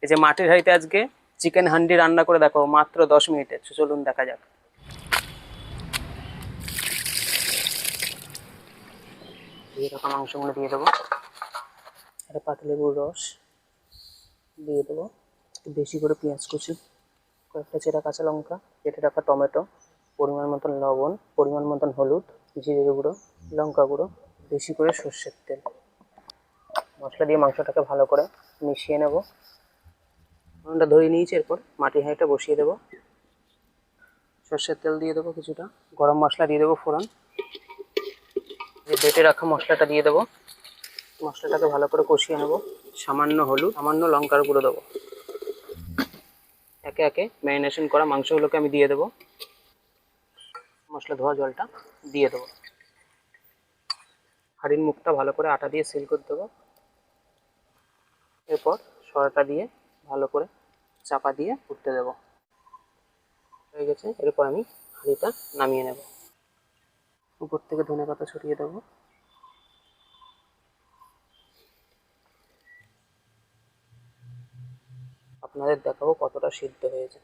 এই যে মাটির হাঁড়িতে আজকে চিকেন হান্ডি রান্না করে দেখো মাত্র 10 মিনিটে। চলুন দেখা যাক। দিয়ে রাখা মাংসগুলো দিয়ে দেবো, একটা পাতিলেবুর রস দিয়ে দেবো, একটু বেশি করে পেঁয়াজ কুচি, কয়েকটা চেরা কাঁচা লঙ্কা, কেটে রাখা টমেটো, পরিমাণ মতন লবণ, পরিমাণ মতন হলুদ, জিরে গুঁড়ো, লঙ্কা গুঁড়ো, বেশি করে সর্ষের তেল। মশলা দিয়ে মাংসটাকে ভালো করে মিশিয়ে নেব। উনুনটা ধরিয়ে নিয়েছি, এরপর মাটির হাঁড়িটা বসিয়ে দেবো। সর্ষের তেল দিয়ে দেবো কিছুটা, গরম মশলা দিয়ে দেবো ফোড়ন, যে বেটে রাখা মশলাটা দিয়ে দেবো। মশলাটাকে ভালো করে কষিয়ে নেব। সামান্য হলুদ, সামান্য লঙ্কার গুঁড়ো দেবো। একে একে ম্যারিনেশন করা মাংসগুলোকে আমি দিয়ে দেবো। মশলা ধোয়া জলটা দিয়ে দেবো। হাঁড়ির মুখটা ভালো করে আটা দিয়ে সিল করে দেবো। এরপর সরাটা দিয়ে ভালো করে চাপা দিয়ে উঠতে দেবো। হয়ে গেছে, এরপর আমি হাঁড়িটা নামিয়ে নেব। উপর থেকে ধনেপাতা ছড়িয়ে দেবো। আপনাদের দেখাবো কতটা সিদ্ধ হয়েছে।